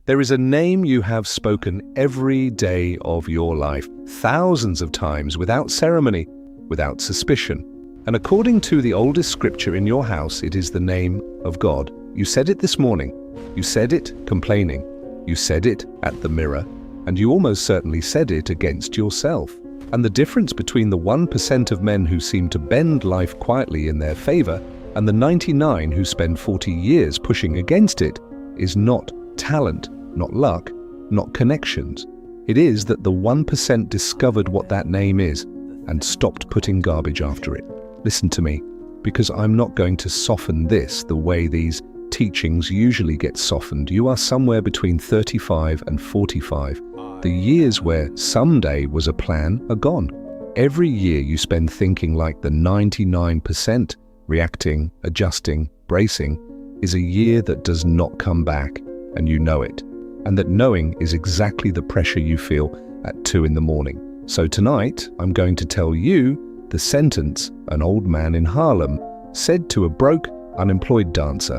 There is a name you have spoken every day of your life, thousands of times, without ceremony, without suspicion. And according to the oldest scripture in your house, it is the name of God. You said it this morning. You said it complaining. You said it at the mirror. And you almost certainly said it against yourself. And the difference between the 1% of men who seem to bend life quietly in their favor and the 99 who spend 40 years pushing against it is not talent, not luck, not connections. It is that the 1% discovered what that name is and stopped putting garbage after it. Listen to me, because I'm not going to soften this the way these teachings usually get softened. You are somewhere between 35 and 45. The years where someday was a plan are gone. Every year you spend thinking like the 99%, reacting, adjusting, bracing, is a year that does not come back, and you know it. And that knowing is exactly the pressure you feel at 2 in the morning. So tonight, I'm going to tell you the sentence an old man in Harlem said to a broke, unemployed dancer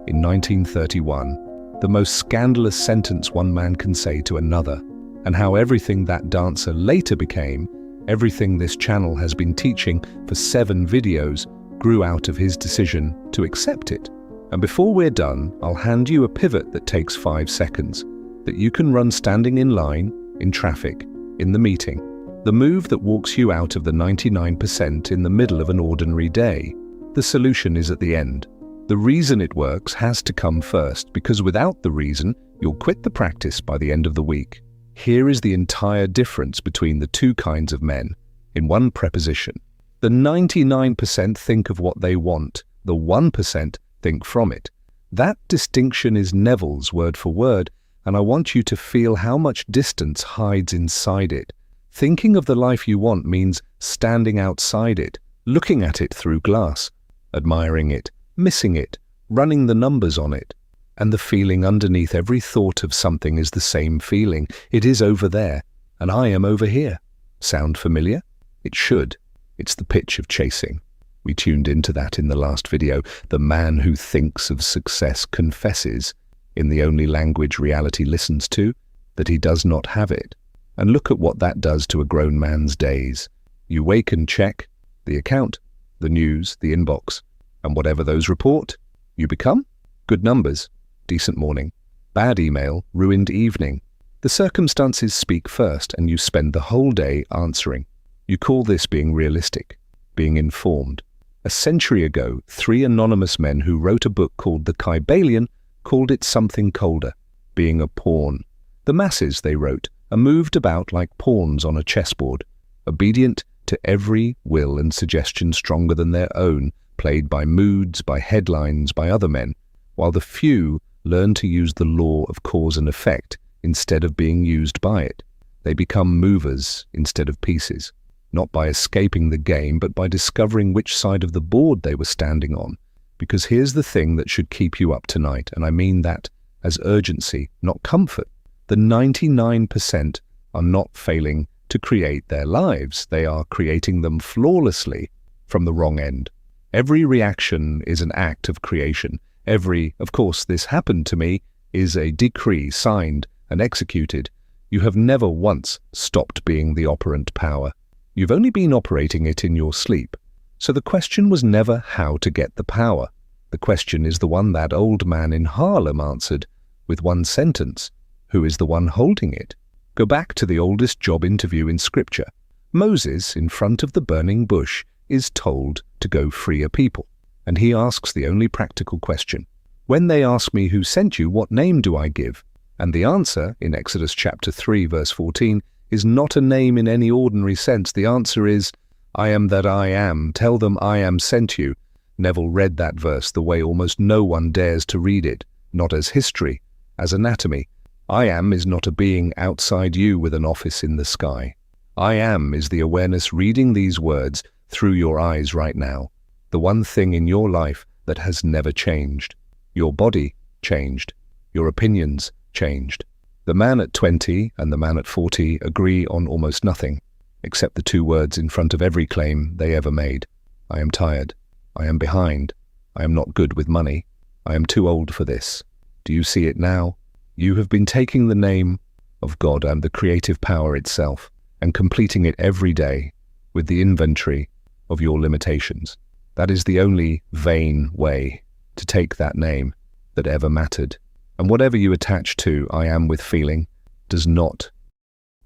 in 1931, the most scandalous sentence one man can say to another, and how everything that dancer later became, everything this channel has been teaching for 7 videos, grew out of his decision to accept it. And before we're done, I'll hand you a pivot that takes 5 seconds, that you can run standing in line, in traffic, in the meeting, the move that walks you out of the 99% in the middle of an ordinary day. The solution is at the end. The reason it works has to come first, because without the reason, you'll quit the practice by the end of the week. Here is the entire difference between the 2 kinds of men, in one preposition. The 99% think of what they want, the 1% think from it. That distinction is Neville's word for word, and I want you to feel how much distance hides inside it. Thinking of the life you want means standing outside it, looking at it through glass, admiring it, missing it, running the numbers on it. And the feeling underneath every thought of something is the same feeling. It is over there, and I am over here. Sound familiar? It should. It's the pitch of chasing. We tuned into that in the last video. The man who thinks of success confesses, in the only language reality listens to, that he does not have it. And look at what that does to a grown man's days. You wake and check the account, the news, the inbox, and whatever those report, you become. Good numbers, decent morning. Bad email, ruined evening. The circumstances speak first, and you spend the whole day answering. You call this being realistic, being informed. A century ago, 3 anonymous men who wrote a book called the Kybalion called it something colder, being a pawn. The masses, they wrote, are moved about like pawns on a chessboard, obedient to every will and suggestion stronger than their own, played by moods, by headlines, by other men, while the few learn to use the law of cause and effect instead of being used by it. They become movers instead of pieces, not by escaping the game, but by discovering which side of the board they were standing on. Because here's the thing that should keep you up tonight, and I mean that as urgency, not comfort. The 99% are not failing to create their lives. They are creating them flawlessly from the wrong end. Every reaction is an act of creation. Of course, this happened to me, is a decree signed and executed. You have never once stopped being the operant power. You've only been operating it in your sleep. So the question was never how to get the power. The question is the one that old man in Harlem answered with one sentence. Who is the one holding it? Go back to the oldest job interview in Scripture. Moses, in front of the burning bush, is told to go free a people. And he asks the only practical question. When they ask me who sent you, what name do I give? And the answer, in Exodus chapter 3, verse 14, is not a name in any ordinary sense. The answer is, I am that I am. Tell them I am sent you. Neville read that verse the way almost no one dares to read it, not as history, as anatomy. I am is not a being outside you with an office in the sky. I am is the awareness reading these words through your eyes right now. The one thing in your life that has never changed. Your body changed. Your opinions changed. The man at 20 and the man at 40 agree on almost nothing, except the 2 words in front of every claim they ever made. I am tired. I am behind. I am not good with money. I am too old for this. Do you see it now? You have been taking the name of God and the creative power itself and completing it every day with the inventory of your limitations. That is the only vain way to take that name that ever mattered. And whatever you attach to I am with feeling does not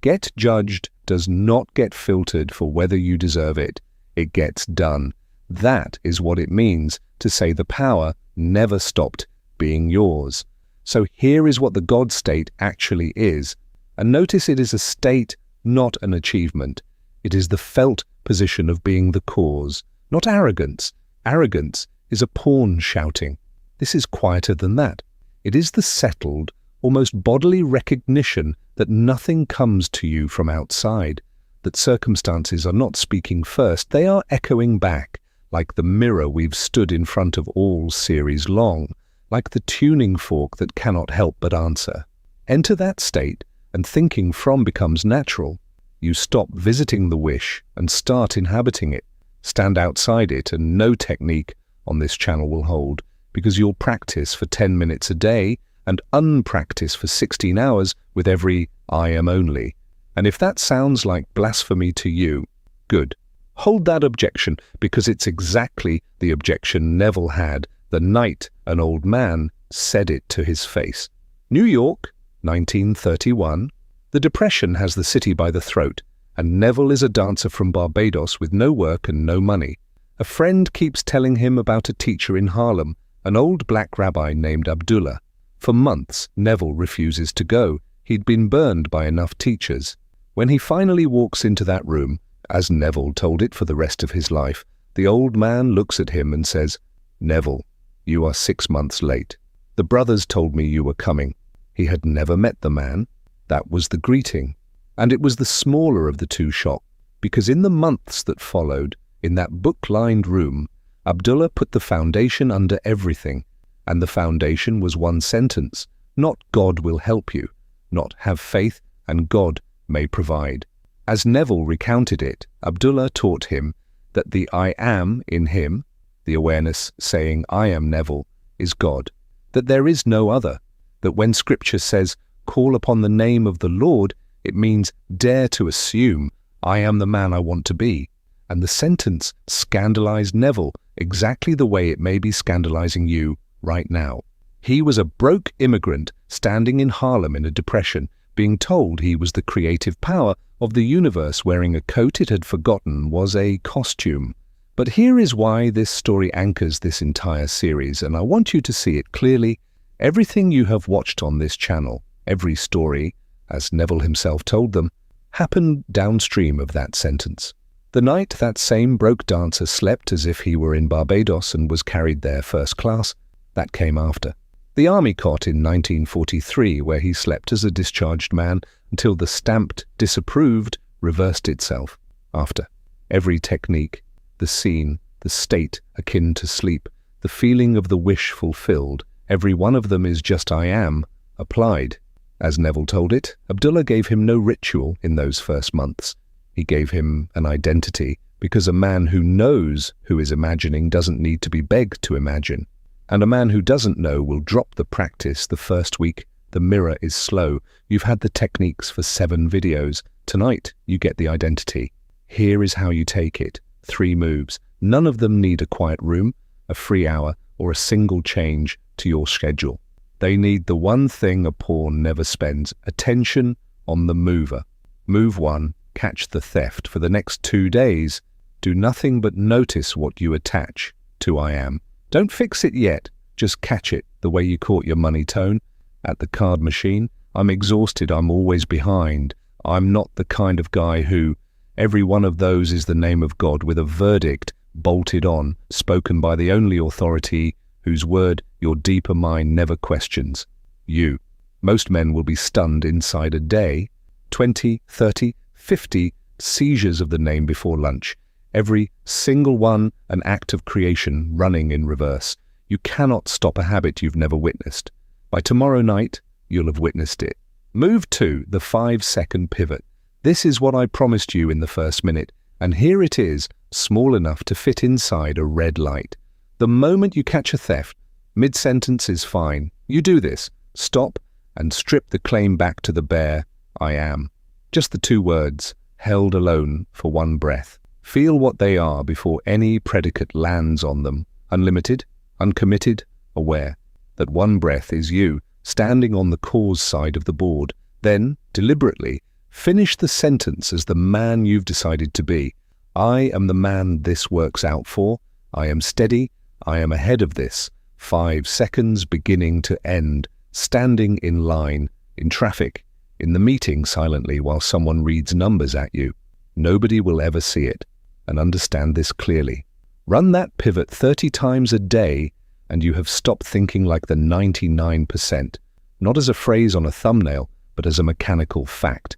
get judged, does not get filtered for whether you deserve it. It gets done. That is what it means to say the power never stopped being yours. So here is what the God state actually is. And notice it is a state, not an achievement. It is the felt position of being the cause, not arrogance. Arrogance is a pawn shouting. This is quieter than that. It is the settled, almost bodily recognition that nothing comes to you from outside, that circumstances are not speaking first, they are echoing back, like the mirror we've stood in front of all series long, like the tuning fork that cannot help but answer. Enter that state, and thinking from becomes natural. You stop visiting the wish and start inhabiting it. Stand outside it, and no technique on this channel will hold, because you'll practice for 10 minutes a day and unpractice for 16 hours with every I am only. And if that sounds like blasphemy to you, good. Hold that objection, because it's exactly the objection Neville had the night an old man said it to his face. New York, 1931. The Depression has the city by the throat, and Neville is a dancer from Barbados with no work and no money. A friend keeps telling him about a teacher in Harlem, an old black rabbi named Abdullah. For months, Neville refuses to go. He'd been burned by enough teachers. When he finally walks into that room, as Neville told it for the rest of his life, the old man looks at him and says, "Neville, you are 6 months late. The brothers told me you were coming." He had never met the man. That was the greeting. And it was the smaller of the two shock, because in the months that followed, in that book-lined room, Abdullah put the foundation under everything. And the foundation was one sentence, not God will help you, not have faith and God may provide. As Neville recounted it, Abdullah taught him that the I am in him, the awareness saying I am Neville, is God, that there is no other, that when Scripture says call upon the name of the Lord, it means dare to assume I am the man I want to be. And the sentence scandalized Neville exactly the way it may be scandalizing you right now. He was a broke immigrant standing in Harlem in a depression, being told he was the creative power of the universe, wearing a coat it had forgotten was a costume. But here is why this story anchors this entire series, and I want you to see it clearly. Everything you have watched on this channel, every story, as Neville himself told them, happened downstream of that sentence. The night that same broke dancer slept as if he were in Barbados and was carried there first class, that came after. The army cot in 1943, where he slept as a discharged man until the stamped disapproved reversed itself, after. Every technique, the scene, the state akin to sleep, the feeling of the wish fulfilled, every one of them is just I am, applied. As Neville told it, Abdullah gave him no ritual in those first months. He gave him an identity, because a man who knows who is imagining doesn't need to be begged to imagine. And a man who doesn't know will drop the practice the first week. The mirror is slow. You've had the techniques for 7 videos. Tonight, you get the identity. Here is how you take it. 3 moves. None of them need a quiet room, a free hour, or a single change to your schedule. They need the one thing a pawn never spends, attention on the mover. Move 1, catch the theft. For the next 2 days, do nothing but notice what you attach to I am. Don't fix it yet, just catch it the way you caught your money tone at the card machine. I'm exhausted, I'm always behind. I'm not the kind of guy who, every one of those is the name of God with a verdict bolted on, spoken by the only authority whose word your deeper mind never questions. You. Most men will be stunned inside a day. 20, 30, 50 seizures of the name before lunch. Every single one an act of creation running in reverse. You cannot stop a habit you've never witnessed. By tomorrow night, you'll have witnessed it. Move 2, the 5-second pivot. This is what I promised you in the first minute, and here it is, small enough to fit inside a red light. The moment you catch a theft, mid-sentence is fine. You do this. Stop and strip the claim back to the bare I am. Just the two words, held alone for one breath. Feel what they are before any predicate lands on them. Unlimited, uncommitted, aware. That one breath is you, standing on the cause side of the board. Then, deliberately, finish the sentence as the man you've decided to be. I am the man this works out for. I am steady. I am ahead of this. 5 seconds beginning to end. Standing in line, in traffic, in the meeting silently while someone reads numbers at you. Nobody will ever see it. And understand this clearly. Run that pivot 30 times a day and you have stopped thinking like the 99%, not as a phrase on a thumbnail, but as a mechanical fact.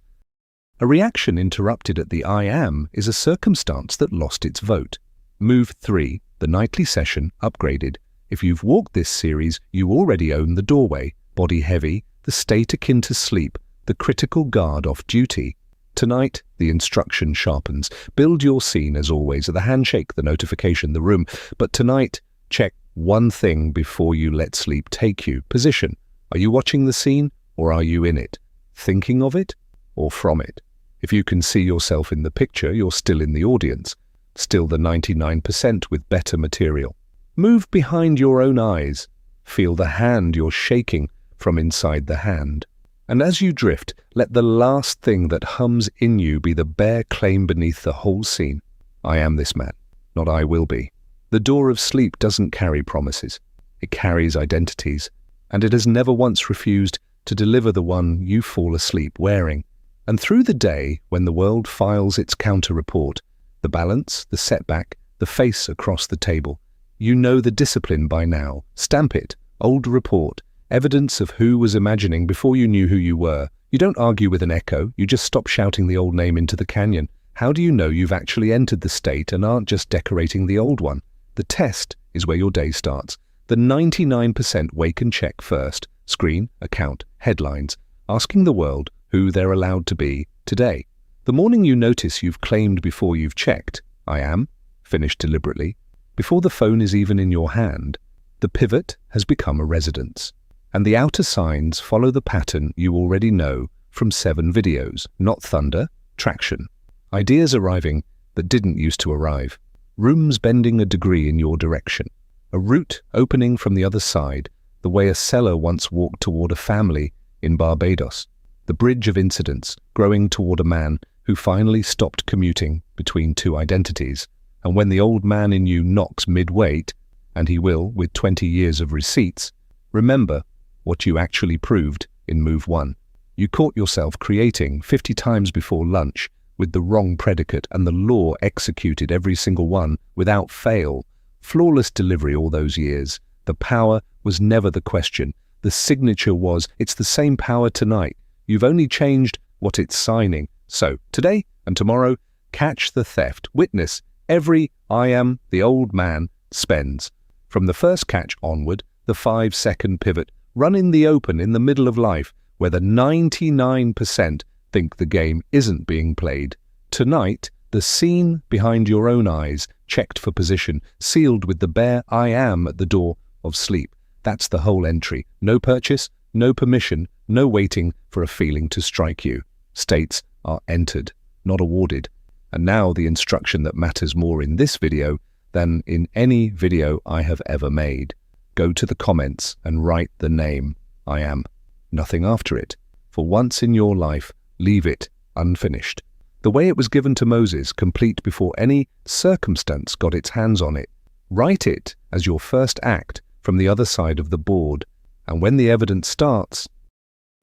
A reaction interrupted at the I am is a circumstance that lost its vote. Move 3, the nightly session, upgraded. If you've walked this series, you already own the doorway, body heavy, the state akin to sleep, the critical guard off duty. Tonight, the instruction sharpens. Build your scene as always, the handshake, the notification, the room. But tonight, check one thing before you let sleep take you. Position. Are you watching the scene or are you in it? Thinking of it or from it? If you can see yourself in the picture, you're still in the audience. Still the 99% with better material. Move behind your own eyes. Feel the hand you're shaking from inside the hand. And as you drift, let the last thing that hums in you be the bare claim beneath the whole scene. I am this man, not I will be. The door of sleep doesn't carry promises. It carries identities, and it has never once refused to deliver the one you fall asleep wearing. And through the day, when the world files its counter-report, the balance, the setback, the face across the table, you know the discipline by now. Stamp it, old report, evidence of who was imagining before you knew who you were. You don't argue with an echo, you just stop shouting the old name into the canyon. How do you know you've actually entered the state and aren't just decorating the old one? The test is where your day starts. The 99% wake and check first. Screen, account, headlines, asking the world who they're allowed to be today. The morning you notice you've claimed before you've checked, I am, finished deliberately, before the phone is even in your hand, the pivot has become a residence. And the outer signs follow the pattern you already know from 7 videos, not thunder, traction. Ideas arriving that didn't used to arrive. Rooms bending a degree in your direction. A route opening from the other side, the way a sailor once walked toward a family in Barbados. The bridge of incidents growing toward a man who finally stopped commuting between 2 identities. And when the old man in you knocks mid-weight, and he will with 20 years of receipts, remember what you actually proved in move 1. You caught yourself creating 50 times before lunch with the wrong predicate and the law executed every single one without fail. Flawless delivery all those years. The power was never the question. The signature was, it's the same power tonight. You've only changed what it's signing. So, today and tomorrow, catch the theft. Witness every I am the old man spends. From the first catch onward, the 5-second pivot. Run in the open in the middle of life, where the 99% think the game isn't being played. Tonight, the scene behind your own eyes, checked for position, sealed with the bare I am at the door of sleep. That's the whole entry. No purchase, no permission, no waiting for a feeling to strike you. States are entered, not awarded. And now the instruction that matters more in this video than in any video I have ever made. Go to the comments and write the name, I am. Nothing after it. For once in your life, leave it unfinished. The way it was given to Moses, complete before any circumstance got its hands on it. Write it as your first act from the other side of the board. And when the evidence starts,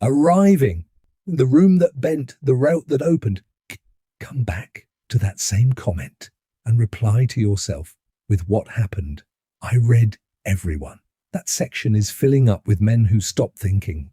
arriving, the room that bent, the route that opened, come back to that same comment and reply to yourself with what happened. I read everyone. That section is filling up with men who stop thinking.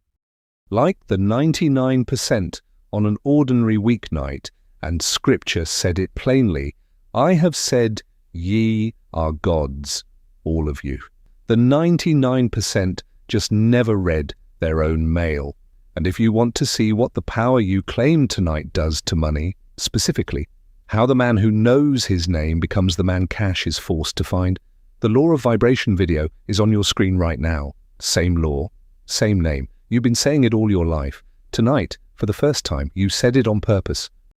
Like the 99% on an ordinary weeknight, and Scripture said it plainly, I have said, ye are gods, all of you. The 99% just never read their own mail. And if you want to see what the power you claim tonight does to money, specifically, how the man who knows his name becomes the man cash is forced to find, the Law of Vibration video is on your screen right now. Same law, same name. You've been saying it all your life. Tonight, for the first time, you said it on purpose.